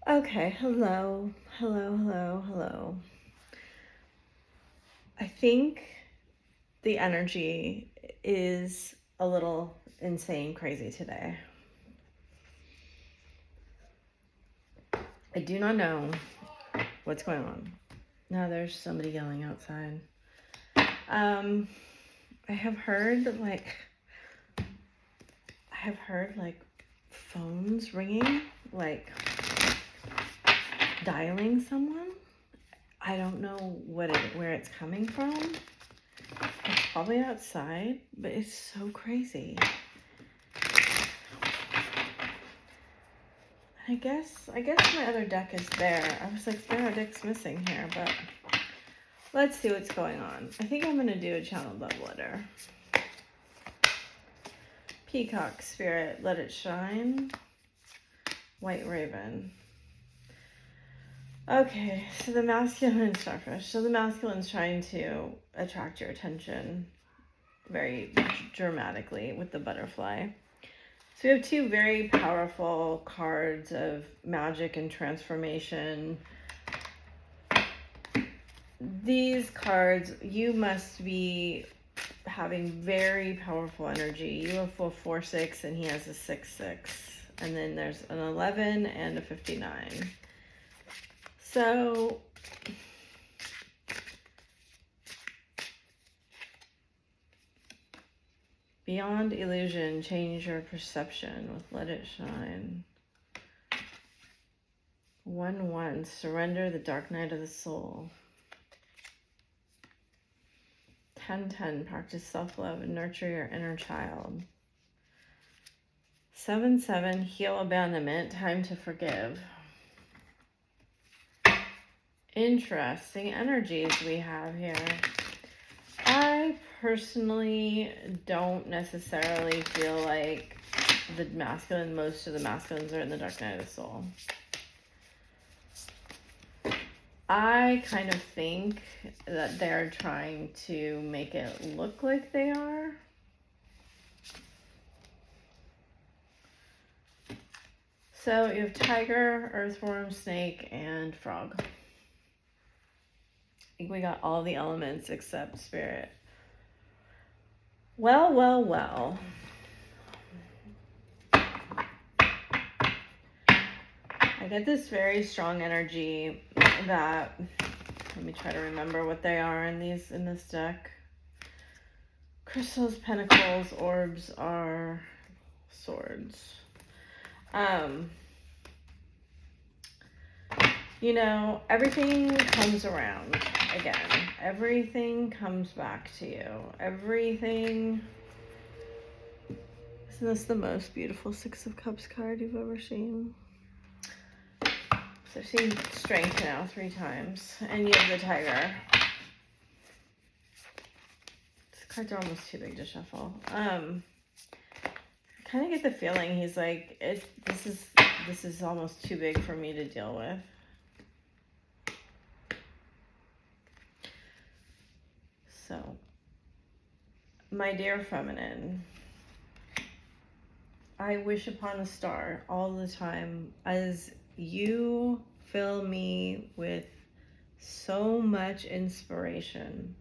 Okay, hello, hello, hello, hello. I think the energy is a little insane, crazy today. I do not know what's going on. Now there's somebody yelling outside. I have heard phones ringing, like dialing someone. I don't know where it's coming from. It's probably outside, but it's so crazy. I guess my other deck is there. I was like, there are decks missing here, but let's see what's going on. I think I'm gonna do a channel love letter. Peacock Spirit, let it shine. White Raven. Okay, so the masculine and starfish. So the masculine's trying to attract your attention very dramatically with the butterfly. So we have two very powerful cards of magic and transformation. These cards, you must be having very powerful energy. You have a 4-6 and he has a 6-6. And then there's an 11 and a 59. So beyond illusion, change your perception with let it shine. 1-1, surrender the dark night of the soul. 10-10, practice self-love and nurture your inner child. 7-7, heal abandonment, time to forgive. Interesting energies we have here. I personally don't necessarily feel like the masculine, most of the masculines are in the dark night of the soul. I kind of think that they're trying to make it look like they are. So you have tiger, earthworm, snake, and frog. I think we got all the elements except spirit. Well, well, well. I get this very strong energy that, let me try to remember what they are in this deck. Crystals, pentacles, orbs are swords. You know, everything comes around again. Everything comes back to you. Everything. Isn't this the most beautiful 6 of Cups card you've ever seen? So I've seen strength now 3 times. And you have the tiger. These cards are almost too big to shuffle. I kind of get the feeling he's like, this is almost too big for me to deal with. So, my dear feminine, I wish upon a star all the time as you fill me with so much inspiration.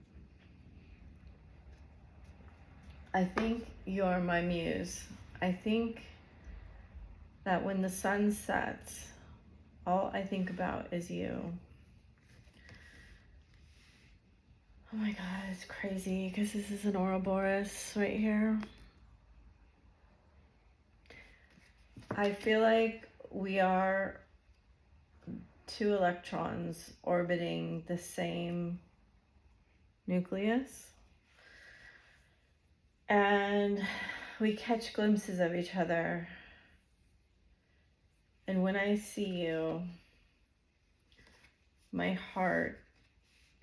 I think you're my muse. I think that when the sun sets, all I think about is you. Oh my God, it's crazy because this is an Ouroboros right here. I feel like we are 2 electrons orbiting the same nucleus. And we catch glimpses of each other. And when I see you, my heart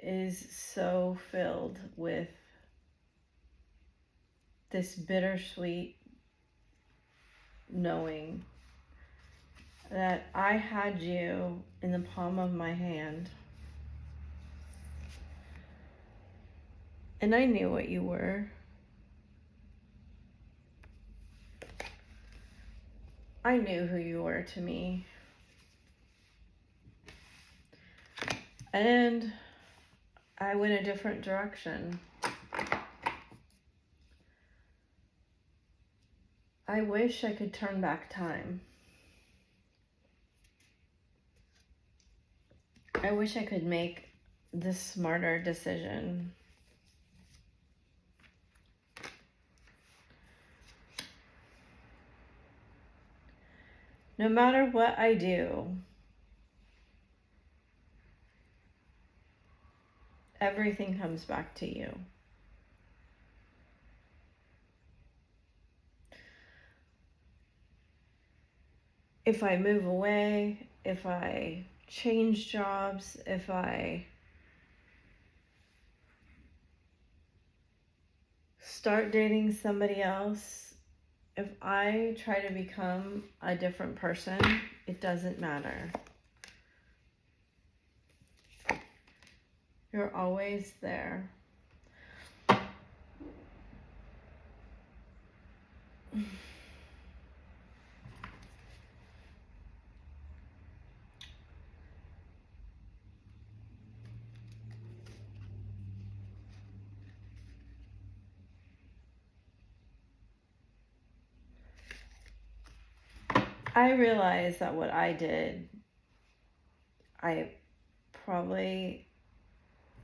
is so filled with this bittersweet knowing that I had you in the palm of my hand. And I knew what you were. I knew who you were to me. And I went a different direction. I wish I could turn back time. I wish I could make the smarter decision. No matter what I do, everything comes back to you. If I move away, if I change jobs, if I start dating somebody else, if I try to become a different person, it doesn't matter. You're always there. I realize that what I did, I probably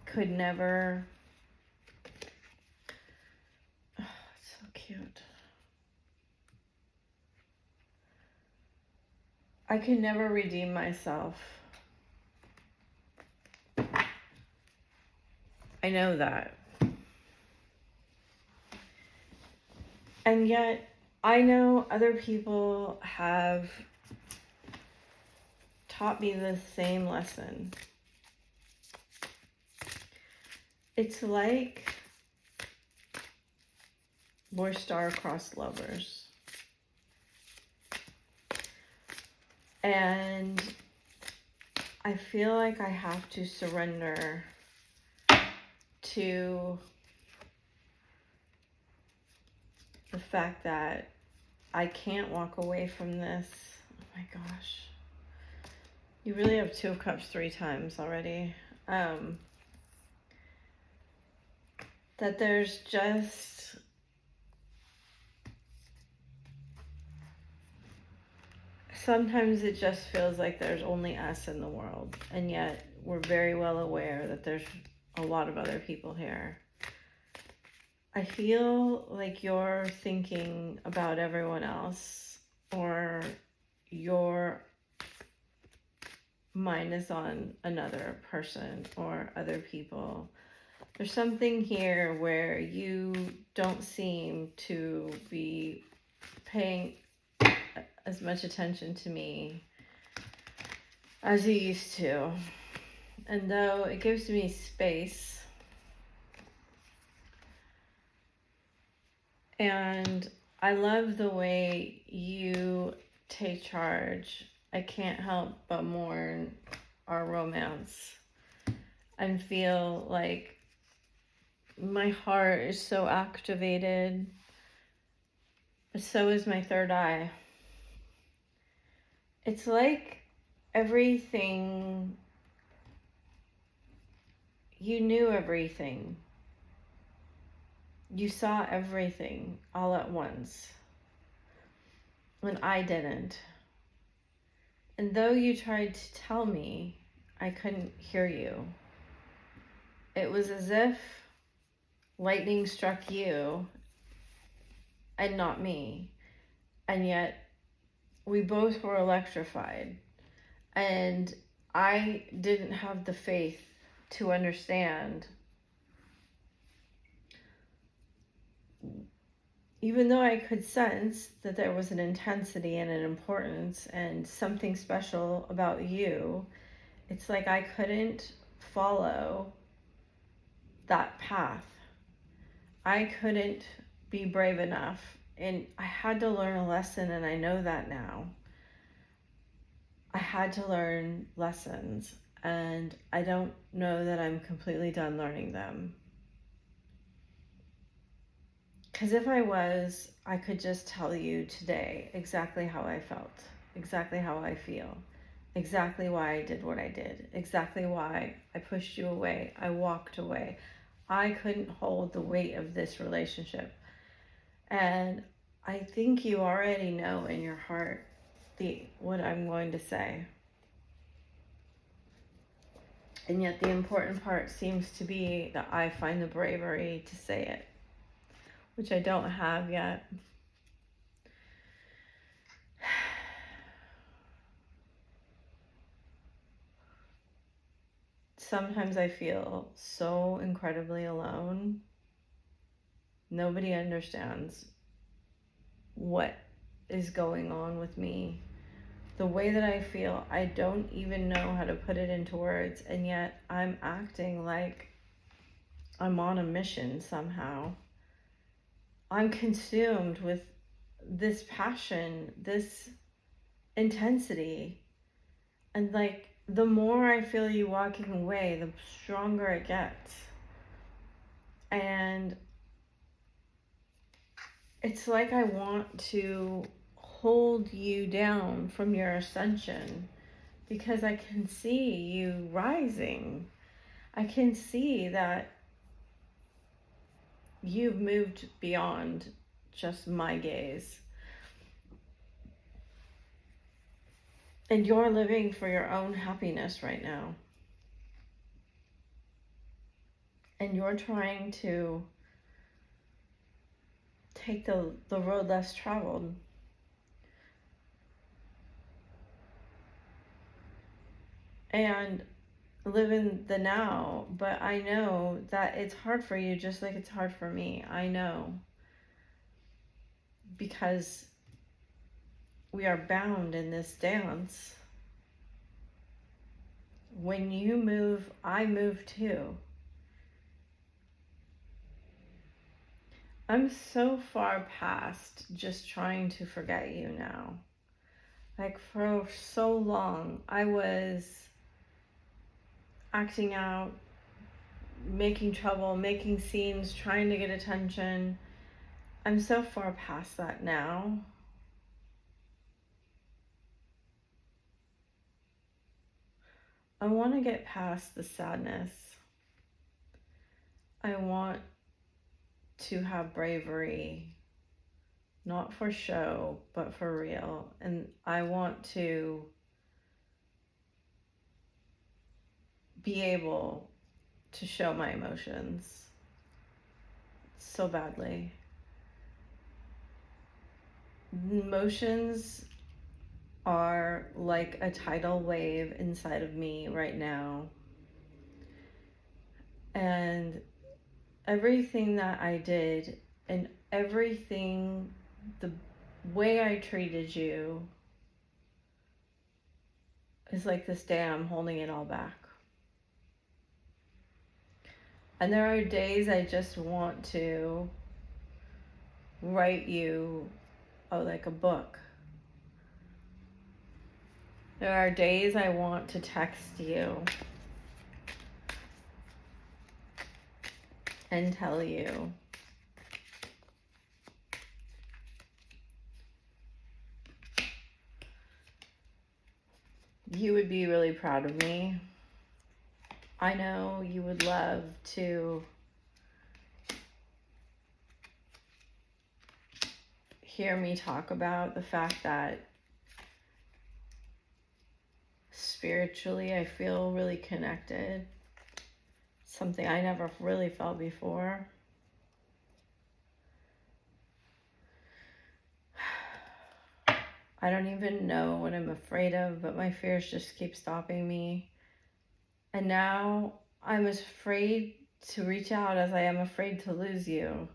could never. Oh, it's so cute. I could never redeem myself. I know that. And yet, I know other people have taught me the same lesson. It's like we're star-crossed lovers. And I feel like I have to surrender to the fact that I can't walk away from this. Oh my gosh. You really have 2 of Cups 3 times already. That there's just sometimes it just feels like there's only us in the world, and yet we're very well aware that there's a lot of other people here. I feel like you're thinking about everyone else, or your mind is on another person or other people. There's something here where you don't seem to be paying as much attention to me as you used to. And though it gives me space, and I love the way you take charge, I can't help but mourn our romance and feel like my heart is so activated, but so is my third eye. It's like everything, you knew everything. You saw everything all at once, when I didn't. And though you tried to tell me, I couldn't hear you. It was as if lightning struck you and not me. And yet we both were electrified. And I didn't have the faith to understand. Even though I could sense that there was an intensity and an importance and something special about you, it's like I couldn't follow that path. I couldn't be brave enough, and I had to learn a lesson, and I know that now. I had to learn lessons, and I don't know that I'm completely done learning them. Because if I was, I could just tell you today exactly how I felt, exactly how I feel. exactly why I did what I did, exactly why I pushed you away, I walked away. I couldn't hold the weight of this relationship. And I think you already know in your heart what I'm going to say. And yet the important part seems to be that I find the bravery to say it, which I don't have yet. Sometimes I feel so incredibly alone. Nobody understands what is going on with me. The way that I feel, I don't even know how to put it into words, and yet I'm acting like I'm on a mission somehow. I'm consumed with this passion, this intensity, and like the more I feel you walking away, the stronger it gets. And it's like I want to hold you down from your ascension because I can see you rising. I can see that you've moved beyond just my gaze. And you're living for your own happiness right now. And you're trying to take the road less traveled. And live in the now. But I know that it's hard for you just like it's hard for me. I know. Because we are bound in this dance. When you move, I move too. I'm so far past just trying to forget you now. Like for so long, I was acting out, making trouble, making scenes, trying to get attention. I'm so far past that now. I want to get past the sadness. I want to have bravery, not for show, but for real. And I want to be able to show my emotions so badly. Emotions are like a tidal wave inside of me right now. And everything that I did and everything, the way I treated you is like this dam holding it all back. And there are days I just want to write you like a book. There are days I want to text you and tell you you would be really proud of me. I know you would love to hear me talk about the fact that spiritually I feel really connected. Something I never really felt before. I don't even know what I'm afraid of, but my fears just keep stopping me. And now I'm as afraid to reach out as I am afraid to lose you.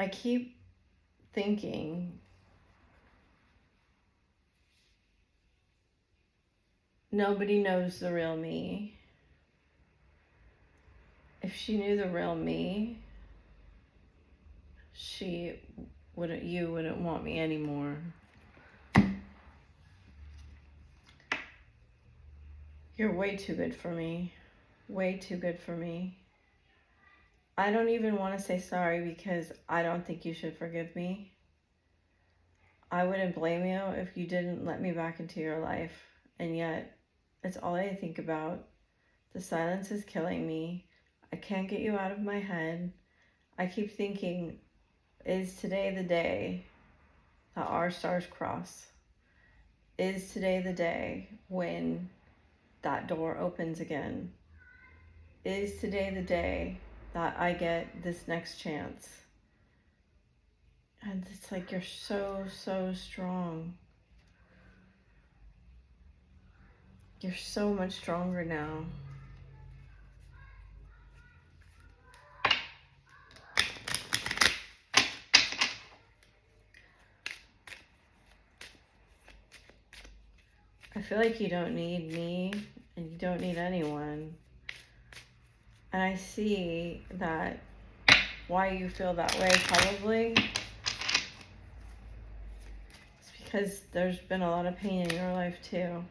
I keep thinking, nobody knows the real me. If she knew the real me, you wouldn't want me anymore. You're way too good for me. Way too good for me. I don't even want to say sorry because I don't think you should forgive me. I wouldn't blame you if you didn't let me back into your life. And yet, it's all I think about. The silence is killing me. I can't get you out of my head. I keep thinking, is today the day that our stars cross? Is today the day when that door opens again? Is today the day that I get this next chance? And it's like, you're so, so strong. You're so much stronger now. I feel like you don't need me and you don't need anyone. And I see that why you feel that way probably is because there's been a lot of pain in your life too.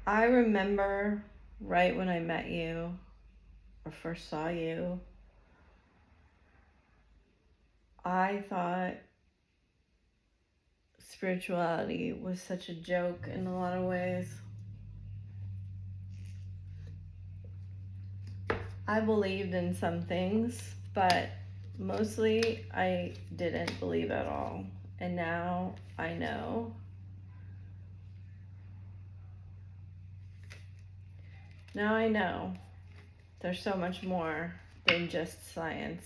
I remember right when I met you or first saw you, I thought spirituality was such a joke in a lot of ways. I believed in some things, but mostly I didn't believe at all. And now I know. Now I know there's so much more than just science.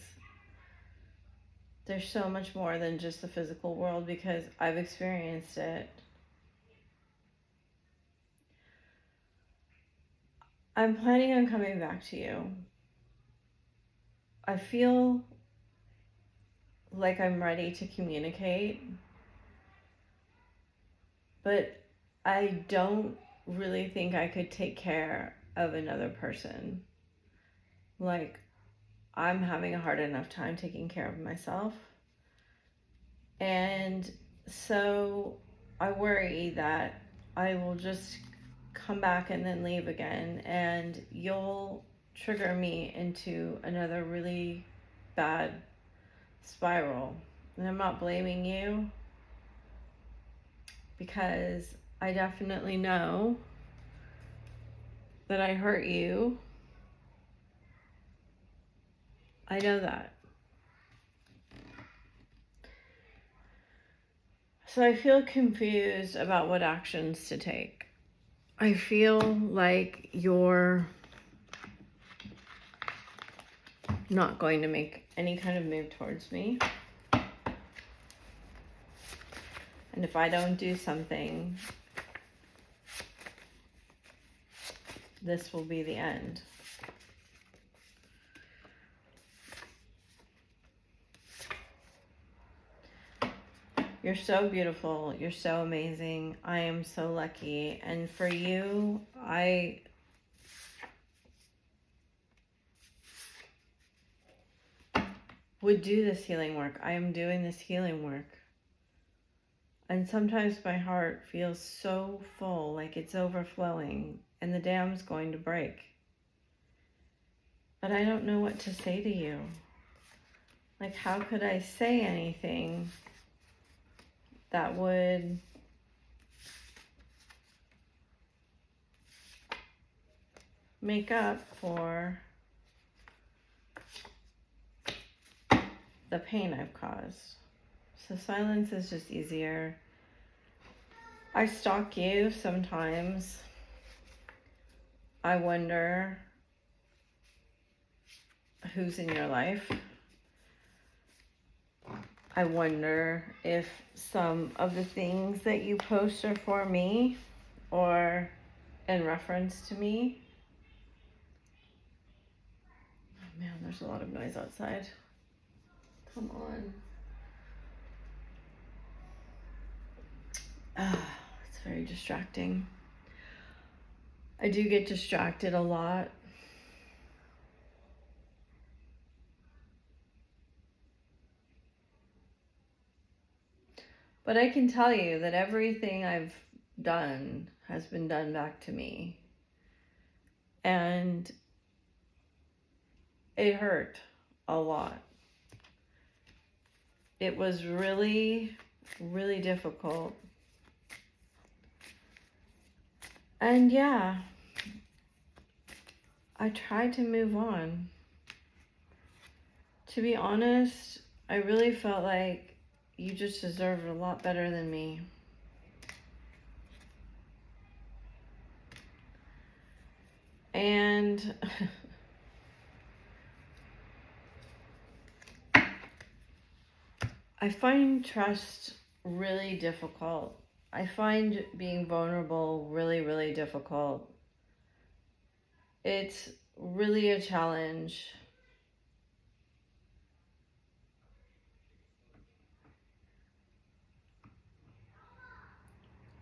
There's so much more than just the physical world because I've experienced it. I'm planning on coming back to you. I feel like I'm ready to communicate, but I don't really think I could take care of another person. Like, I'm having a hard enough time taking care of myself. And so I worry that I will just come back and then leave again, and you'll trigger me into another really bad spiral. And I'm not blaming you because I definitely know that I hurt you. I know that. So I feel confused about what actions to take. I feel like you're not going to make any kind of move towards me. And if I don't do something, this will be the end. You're so beautiful. You're so amazing. I am so lucky. And for you, I would do this healing work. I am doing this healing work. And sometimes my heart feels so full, like it's overflowing, and the dam's going to break. But I don't know what to say to you. Like, how could I say anything that would make up for the pain I've caused? So silence is just easier. I stalk you sometimes. I wonder who's in your life. I wonder if some of the things that you post are for me or in reference to me. Oh man, there's a lot of noise outside. Come on. It's very distracting. I do get distracted a lot. But I can tell you that everything I've done has been done back to me. And it hurt a lot. It was really, really difficult. And yeah, I tried to move on. To be honest, I really felt like you just deserved a lot better than me. And I find trust really difficult. I find being vulnerable really, really difficult. It's really a challenge.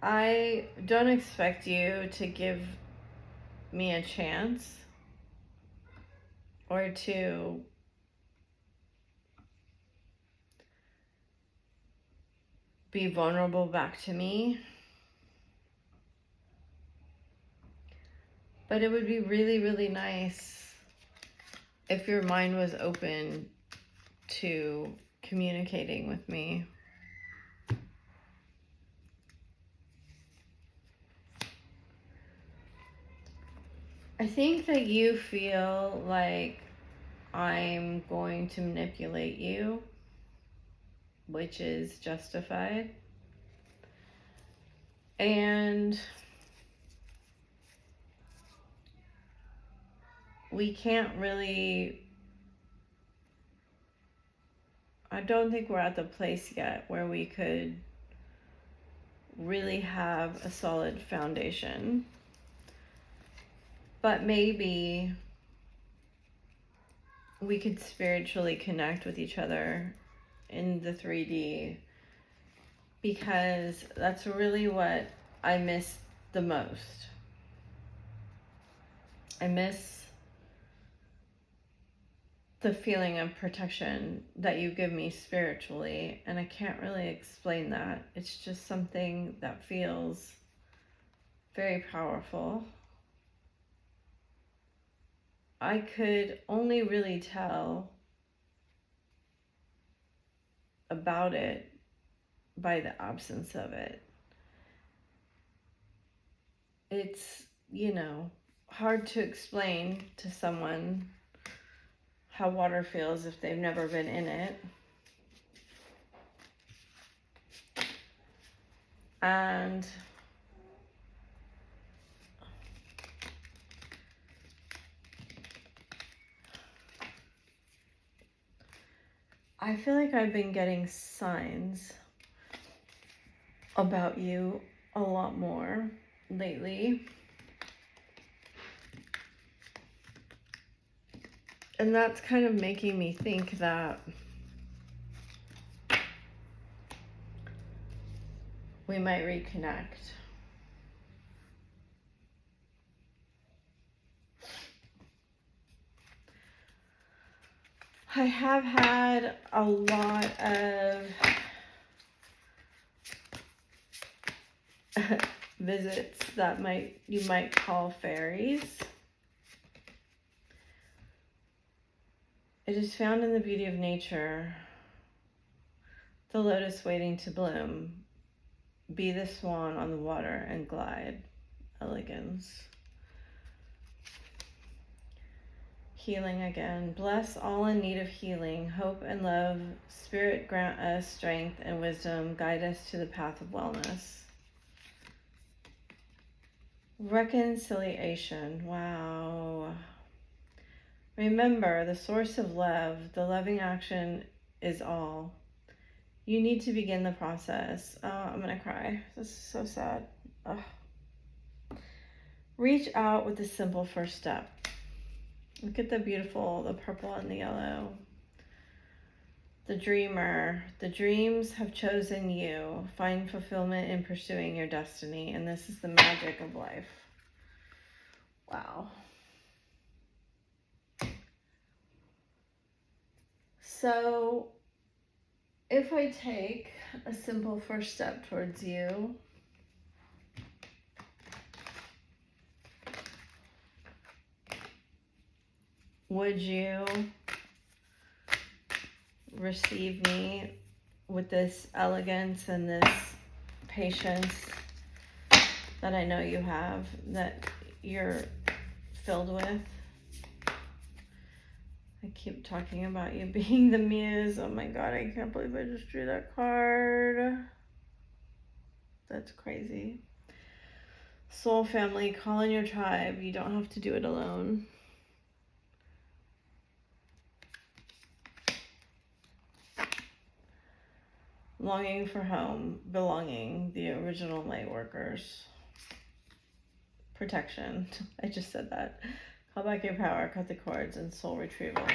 I don't expect you to give me a chance or to be vulnerable back to me. But it would be really, really nice if your mind was open to communicating with me. I think that you feel like I'm going to manipulate you, which is justified. And we can't really, I don't think we're at the place yet where we could really have a solid foundation. But maybe we could spiritually connect with each other in the 3D, because that's really what I miss the most. I miss the feeling of protection that you give me spiritually, and I can't really explain that. It's just something that feels very powerful. I could only really tell about it by the absence of it. It's, hard to explain to someone how water feels if they've never been in it. And I feel like I've been getting signs about you a lot more lately. And that's kind of making me think that we might reconnect. I have had a lot of visits that you might call fairies. It is found in the beauty of nature, the lotus waiting to bloom, be the swan on the water and glide, elegance. Healing again. Bless all in need of healing, hope and love. Spirit grant us strength and wisdom, guide us to the path of wellness. Reconciliation. Wow. Remember, the source of love, the loving action is all. You need to begin the process. Oh, I'm gonna cry. This is so sad. Oh. Reach out with the simple first step. Look at the purple and the yellow. The dreamer. The dreams have chosen you. Find fulfillment in pursuing your destiny. And this is the magic of life. Wow. So, if I take a simple first step towards you, would you receive me with this elegance and this patience that I know you have, that you're filled with. I keep talking about you being the muse. Oh my God, I can't believe I just drew that card. That's crazy. Soul family, call in your tribe. You don't have to do it alone. Longing for home, belonging, the original light workers. Protection. I just said that. Call back your power, cut the cords, and soul retrieval.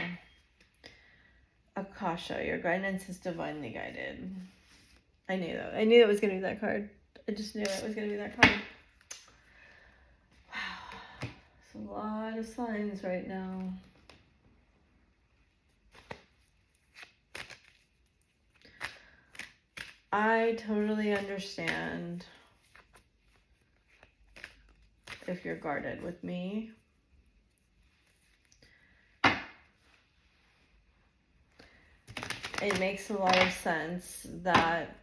Akasha, your guidance is divinely guided. I knew that. I knew it was going to be that card. I just knew it was going to be that card. Wow. It's a lot of signs right now. I totally understand if you're guarded with me. It makes a lot of sense that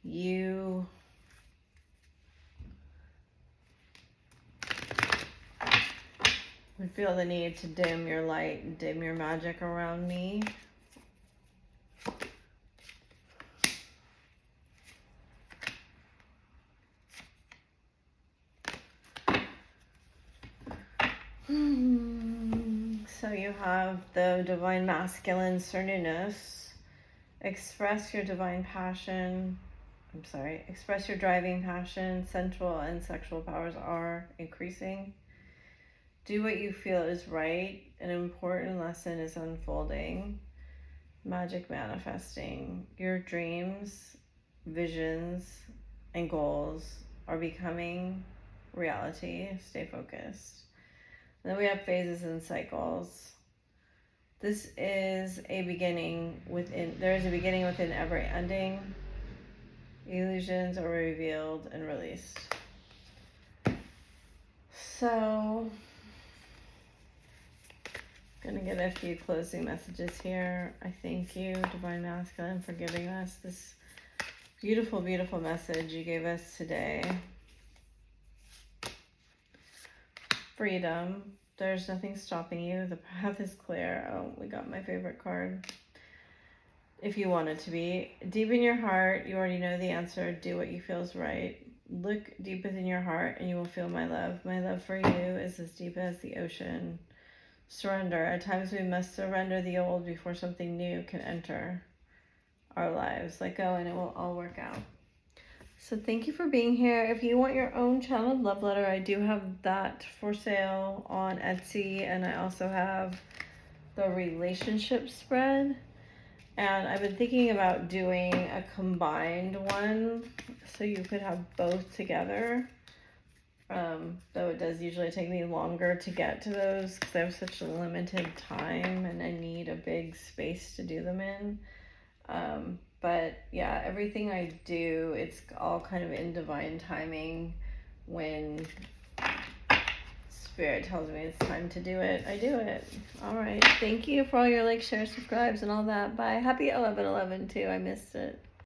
you would feel the need to dim your light and dim your magic around me. So you have the divine masculine Cernunnos. Express your divine passion. Express your driving passion. Sensual and sexual powers are increasing. Do what you feel is right. An important lesson is unfolding. Magic manifesting. Your dreams, visions, and goals are becoming reality. Stay focused. And then we have phases and cycles. This is a beginning within, there is a beginning within every ending. Illusions are revealed and released. So, I'm going to get a few closing messages here. I thank you, Divine Masculine, for giving us this beautiful, beautiful message you gave us today. Freedom. There's nothing stopping you. The path is clear. Oh, we got my favorite card. If you want it to be. Deep in your heart, you already know the answer. Do what you feel is right. Look deep within your heart and you will feel my love. My love for you is as deep as the ocean. Surrender. At times we must surrender the old before something new can enter our lives. Let go and it will all work out. So thank you for being here. If you want your own channeled love letter, I do have that for sale on Etsy. And I also have the relationship spread. And I've been thinking about doing a combined one so you could have both together. Though it does usually take me longer to get to those because I have such a limited time and I need a big space to do them in. But yeah, everything I do, it's all kind of in divine timing. When Spirit tells me it's time to do it, I do it. All right. Thank you for all your likes, shares, subscribes, and all that. Bye. Happy 11/11 too. I missed it.